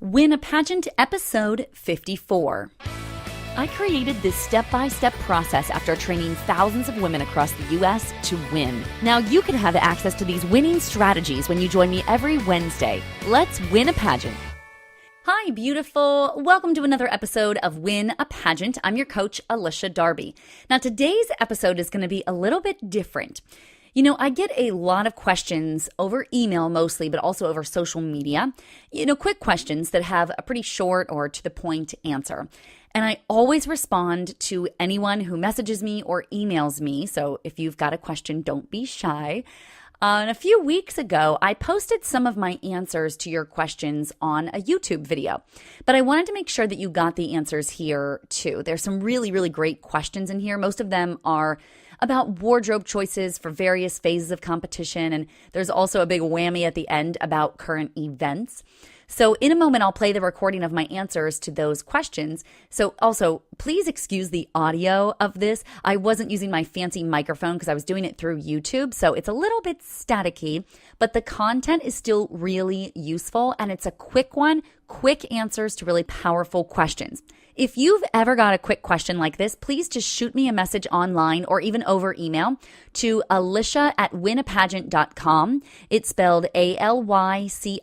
Win a Pageant episode 54. I created this step-by-step process after training thousands of women across the U.S. to win. Now you can have access to these winning strategies when you join me every Wednesday. Let's win a pageant. Hi, beautiful. Welcome to another episode of Win a Pageant. I'm your coach, Alycia Darby. Now today's episode is going to be a little bit different. You know, I get a lot of questions over email mostly, but also over social media. Quick questions that have a pretty short or to the point answer. And I always respond to anyone who messages me or emails me. So if you've got a question, don't be shy. And a few weeks ago, I posted some of my answers to your questions on a YouTube video, but I wanted to make sure that you got the answers here too. There's some really, really great questions in here. Most of them are about wardrobe choices for various phases of competition, and there's also a big whammy at the end about current events. So in a moment, I'll play the recording of my answers to those questions. So also, please excuse the audio of this. I wasn't using my fancy microphone because I was doing it through YouTube, so it's a little bit staticky, but the content is still really useful, and it's a quick one, quick answers to really powerful questions. If you've ever got a quick question like this, please just shoot me a message online or even over email to Alycia@winapageant.com. It's spelled Alycia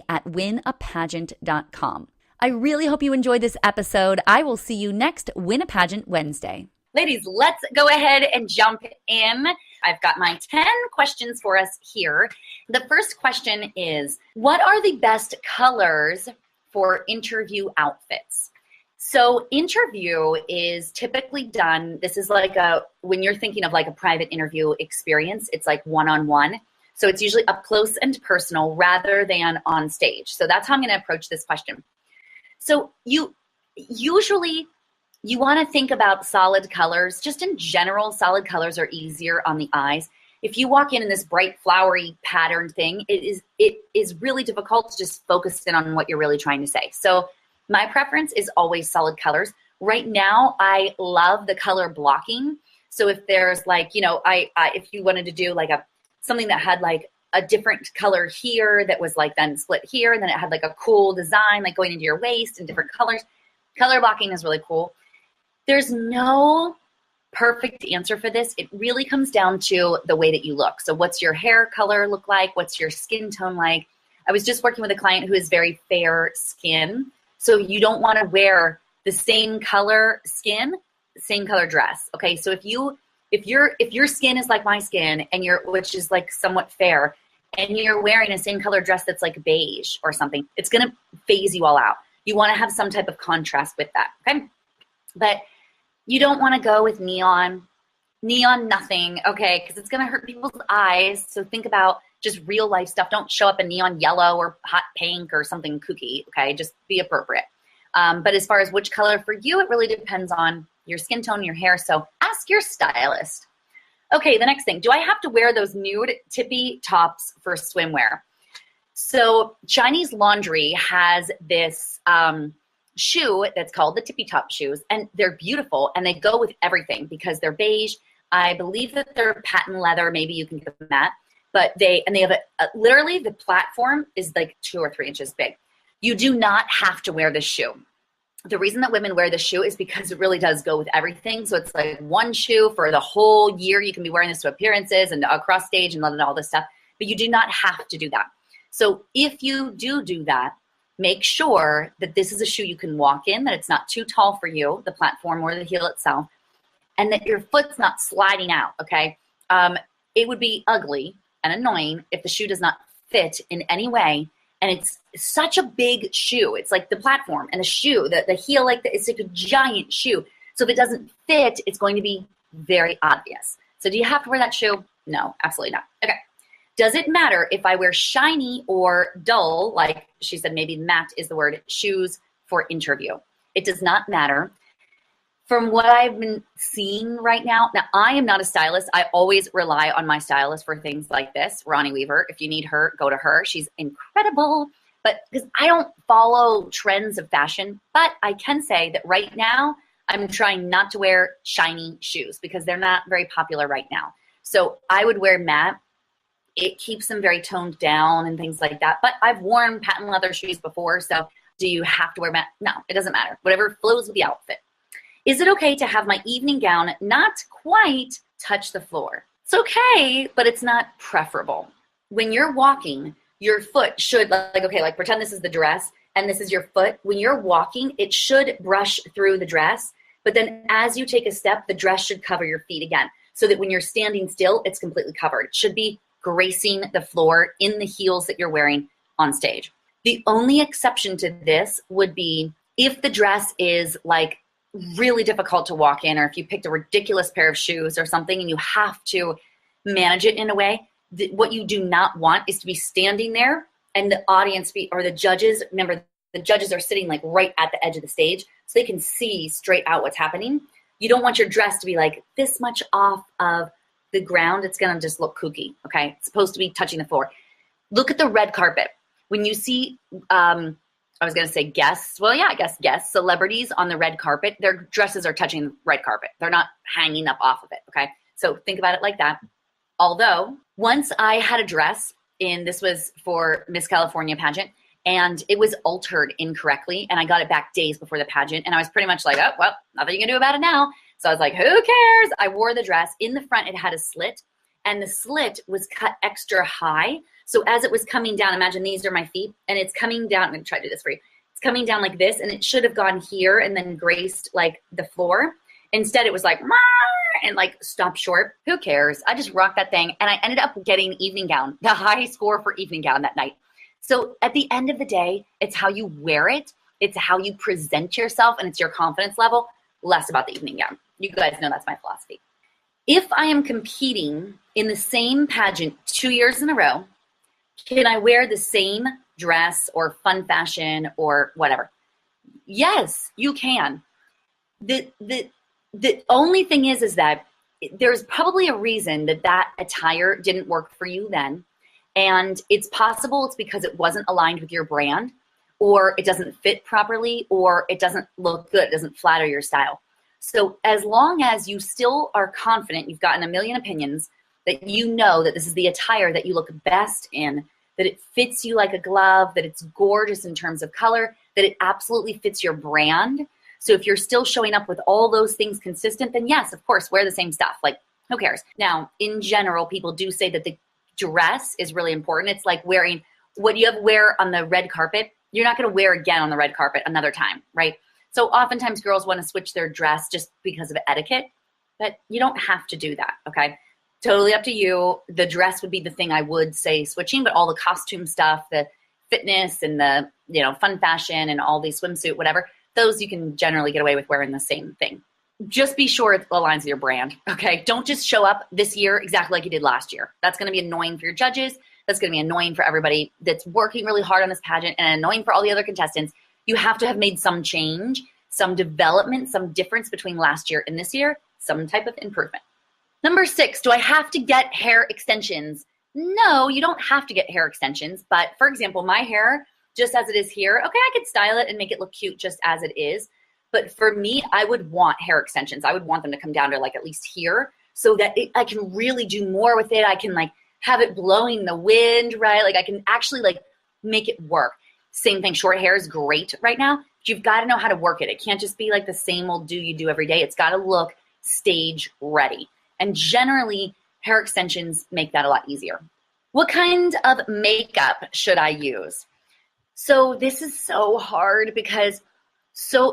at winapageant.com. I really hope you enjoyed this episode. I will see you next Win a Pageant Wednesday. Ladies, let's go ahead and jump in. I've got my 10 questions for us here. The first question is, what are the best colors for interview outfits? So interview is typically done, this is like when you're thinking of like a private interview experience, it's like one-on-one. So it's usually up close and personal rather than on stage. So that's how I'm going to approach this question. So you want to think about solid colors. Just in general, solid colors are easier on the eyes. If you walk in this bright flowery pattern thing, it is really difficult to just focus in on what you're really trying to say. So my preference is always solid colors. Right now, I love the color blocking. So if there's like, if you wanted to do like something that had like a different color here that was like then split here, and then it had like a cool design like going into your waist in different colors. Color blocking is really cool. There's no perfect answer for this. It really comes down to the way that you look. So what's your hair color look like? What's your skin tone like? I was just working with a client who is very fair skin. So you don't want to wear the same color skin, same color dress. Okay, so if your skin is like my skin and which is like somewhat fair, and you're wearing a same color dress that's like beige or something, it's gonna phase you all out. You want to have some type of contrast with that. Okay, but you don't want to go with neon nothing. Okay, because it's gonna hurt people's eyes. So think about just real life stuff. Don't show up in neon yellow or hot pink or something kooky, okay? Just be appropriate. But as far as which color for you, it really depends on your skin tone, your hair, so ask your stylist. Okay, the next thing, do I have to wear those nude tippy tops for swimwear? So Chinese Laundry has this shoe that's called the tippy top shoes, and they're beautiful, and they go with everything because they're beige. I believe that they're patent leather. Maybe you can get them that. But they have literally the platform is like 2 or 3 inches big. You do not have to wear this shoe. The reason that women wear this shoe is because it really does go with everything. So it's like one shoe for the whole year. You can be wearing this to appearances and across stage and all this stuff, but you do not have to do that. So if you do that, make sure that this is a shoe you can walk in, that it's not too tall for you, the platform or the heel itself, and that your foot's not sliding out, okay? It would be ugly and annoying if the shoe does not fit in any way, and it's such a big shoe. It's like the platform and the shoe, the heel, it's like a giant shoe. So if it doesn't fit, it's going to be very obvious. So do you have to wear that shoe? No, absolutely not. Okay. Does it matter if I wear shiny or dull, like she said, maybe matte is the word, shoes for interview? It does not matter. From what I've been seeing right now I am not a stylist. I always rely on my stylist for things like this, Ronnie Weaver. If you need her, go to her. She's incredible. But because I don't follow trends of fashion, but I can say that right now I'm trying not to wear shiny shoes because they're not very popular right now. So I would wear matte It keeps them very toned down and things like that. But I've worn patent leather shoes before, so do you have to wear No, it doesn't matter. Whatever flows with the outfit. Is it okay to have my evening gown not quite touch the floor? It's okay, but it's not preferable. When you're walking, your foot should, like pretend this is the dress and this is your foot. When you're walking, it should brush through the dress, but then as you take a step, the dress should cover your feet again, so that when you're standing still, it's completely covered. It should be gracing the floor in the heels that you're wearing on stage. The only exception to this would be if the dress is like really difficult to walk in, or if you picked a ridiculous pair of shoes or something and you have to manage it in a way. What you do not want is to be standing there and the audience or the judges, remember the judges are sitting like right at the edge of the stage so they can see straight out what's happening. You don't want your dress to be like this much off of the ground. It's going to just look kooky, okay? It's supposed to be touching the floor. Look at the red carpet. When you see, I was going to say guests. Well, yeah, I guess guests, celebrities on the red carpet, their dresses are touching the red carpet. They're not hanging up off of it, okay? So think about it like that. Although once I had a dress this was for Miss California pageant, and it was altered incorrectly, and I got it back days before the pageant, and I was pretty much like, oh, well, nothing you can do about it now. So I was like, who cares? I wore the dress. In the front, it had a slit, and the slit was cut extra high. So as it was coming down, imagine these are my feet, and it's coming down. I'm going to try to do this for you. It's coming down like this, and it should have gone here and then graced like the floor. Instead, it was like, and like stopped short. Who cares? I just rocked that thing, and I ended up getting evening gown, the high score for evening gown that night. So at the end of the day, it's how you wear it. It's how you present yourself, and it's your confidence level, less about the evening gown. You guys know that's my philosophy. If I am competing in the same pageant 2 years in a row, can I wear the same dress or fun fashion or whatever? Yes, you can. The only thing is that there's probably a reason that attire didn't work for you then. And it's possible it's because it wasn't aligned with your brand, or it doesn't fit properly, or it doesn't look good, it doesn't flatter your style. So as long as you still are confident, you've gotten a million opinions, that you know that this is the attire that you look best in, that it fits you like a glove, that it's gorgeous in terms of color, that it absolutely fits your brand. So if you're still showing up with all those things consistent, then yes, of course, wear the same stuff. Like, who cares? Now, in general, people do say that the dress is really important. It's like wearing what you have wear on the red carpet. You're not going to wear again on the red carpet another time, right? So oftentimes girls want to switch their dress just because of etiquette, but you don't have to do that, okay? Totally up to you. The dress would be the thing I would say switching, but all the costume stuff, the fitness and the, fun fashion and all these swimsuit, whatever, those you can generally get away with wearing the same thing. Just be sure it aligns with your brand, okay? Don't just show up this year exactly like you did last year. That's going to be annoying for your judges. That's going to be annoying for everybody that's working really hard on this pageant, and annoying for all the other contestants. You have to have made some change, some development, some difference between last year and this year, some type of improvement. Number 6, do I have to get hair extensions? No, you don't have to get hair extensions. But for example, my hair, just as it is here, okay, I could style it and make it look cute just as it is. But for me, I would want hair extensions. I would want them to come down to like at least here, so that I can really do more with it. I can like have it blowing the wind, right? Like I can actually like make it work. Same thing, short hair is great right now, but you've got to know how to work it. It can't just be like the same old do you do every day. It's got to look stage ready. And generally, hair extensions make that a lot easier. What kind of makeup should I use? So this is so hard because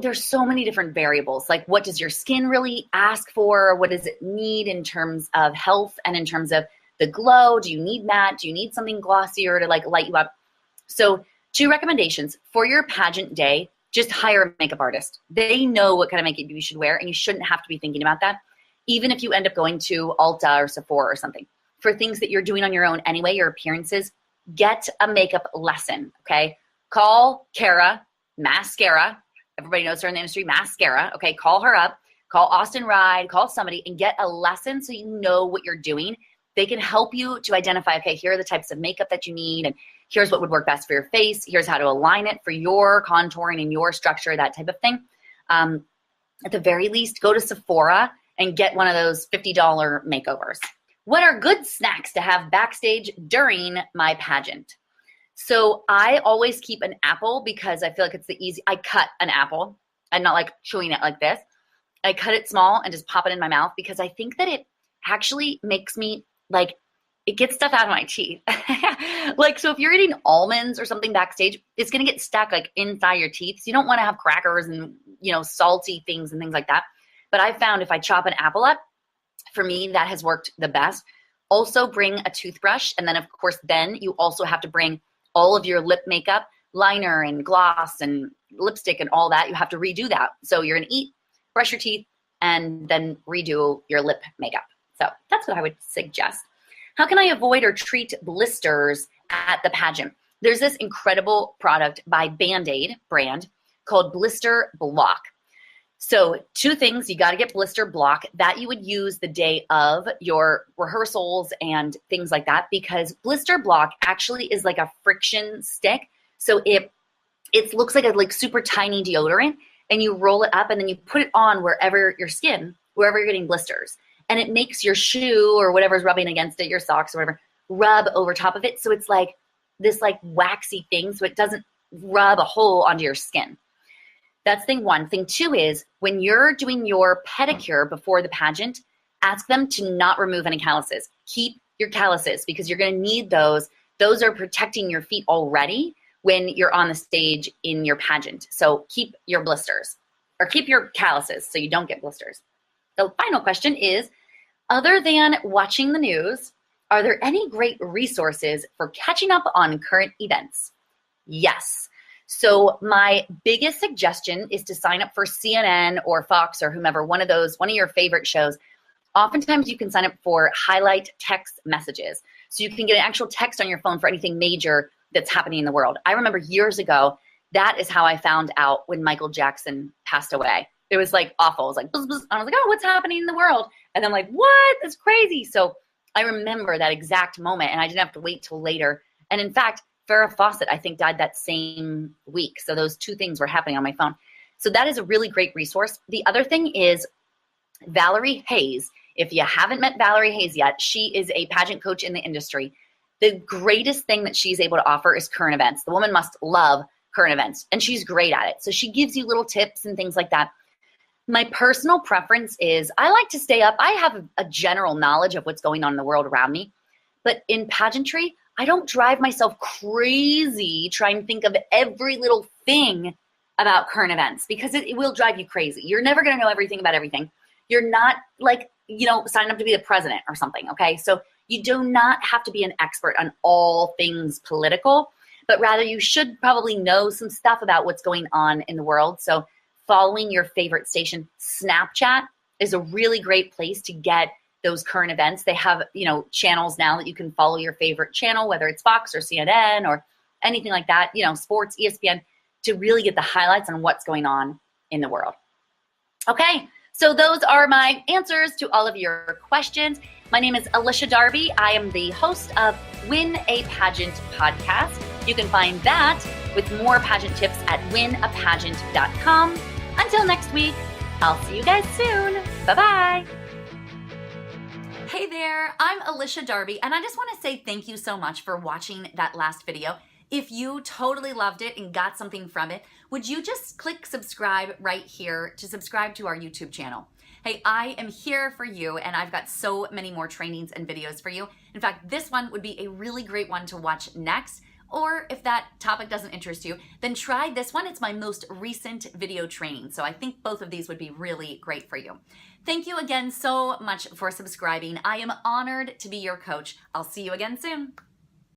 there's so many different variables. Like, what does your skin really ask for? What does it need in terms of health and in terms of the glow? Do you need matte? Do you need something glossier to like light you up? So 2 recommendations for your pageant day: just hire a makeup artist. They know what kind of makeup you should wear, and you shouldn't have to be thinking about that, even if you end up going to Ulta or Sephora or something. For things that you're doing on your own anyway, your appearances, get a makeup lesson, okay? Call Kara, mascara. Everybody knows her in the industry, mascara. Okay, call her up, call Austin Ride, call somebody and get a lesson so you know what you're doing. They can help you to identify, okay, here are the types of makeup that you need, and here's what would work best for your face. Here's how to align it for your contouring and your structure, that type of thing. At the very least, go to Sephora and get one of those $50 makeovers. what are good snacks to have backstage during my pageant? So I always keep an apple because I feel like it's the easy. I cut an apple. I'm not like chewing it like this. I cut it small and just pop it in my mouth because I think that it actually makes me like, it gets stuff out of my teeth. Like, so if you're eating almonds or something backstage, it's going to get stuck like inside your teeth. So you don't want to have crackers and, you know, salty things and things like that. But I found if I chop an apple up, for me, that has worked the best. Also bring a toothbrush. And then of course, then you also have to bring all of your lip makeup, liner and gloss and lipstick and all that. You have to redo that. So you're going to eat, brush your teeth, and then redo your lip makeup. So that's what I would suggest. How can I avoid or treat blisters at the pageant? There's this incredible product by Band-Aid brand called Blister Block. So 2 things, you got to get Blister Block that you would use the day of your rehearsals and things like that, because Blister Block actually is like a friction stick. So it looks like a super tiny deodorant, and you roll it up and then you put it on wherever your skin, wherever you're getting blisters. And it makes your shoe or whatever's rubbing against it, your socks or whatever, rub over top of it. So it's like this like waxy thing, so it doesn't rub a hole onto your skin. That's thing 1. Thing 2 is when you're doing your pedicure before the pageant, ask them to not remove any calluses. Keep your calluses because you're going to need those. Those are protecting your feet already when you're on the stage in your pageant. So keep your blisters or keep your calluses so you don't get blisters. The final question is, other than watching the news, are there any great resources for catching up on current events? Yes. So my biggest suggestion is to sign up for CNN or Fox or whomever, one of your favorite shows. Oftentimes you can sign up for highlight text messages. So you can get an actual text on your phone for anything major that's happening in the world. I remember years ago, that is how I found out when Michael Jackson passed away. It was like awful. It was like, bzz, bzz. I was like, oh, what's happening in the world? And I'm like, what? That's crazy. So I remember that exact moment, and I didn't have to wait till later. And in fact, Farrah Fawcett, I think, died that same week. So those 2 things were happening on my phone. So that is a really great resource. The other thing is Valerie Hayes. If you haven't met Valerie Hayes yet, she is a pageant coach in the industry. The greatest thing that she's able to offer is current events. The woman must love current events, and she's great at it. So she gives you little tips and things like that. My personal preference is I like to stay up. I have a general knowledge of what's going on in the world around me. But in pageantry, I don't drive myself crazy trying to think of every little thing about current events because it will drive you crazy. You're never going to know everything about everything. You're not like, sign up to be the president or something, okay? So you do not have to be an expert on all things political, but rather you should probably know some stuff about what's going on in the world. So following your favorite station, Snapchat, is a really great place to get those current events. They have, channels now that you can follow your favorite channel, whether it's Fox or CNN or anything like that, sports, ESPN, to really get the highlights on what's going on in the world. Okay, so those are my answers to all of your questions. My name is Alycia Darby. I am the host of Win a Pageant podcast. You can find that with more pageant tips at winapageant.com. Until next week, I'll see you guys soon. Bye-bye. Hey there, I'm Alycia Darby, and I just want to say thank you so much for watching that last video. If you totally loved it and got something from it, would you just click subscribe right here to subscribe to our YouTube channel? Hey, I am here for you, and I've got so many more trainings and videos for you. In fact, this one would be a really great one to watch next. Or if that topic doesn't interest you, then try this one. It's my most recent video training. So I think both of these would be really great for you. Thank you again so much for subscribing. I am honored to be your coach. I'll see you again soon.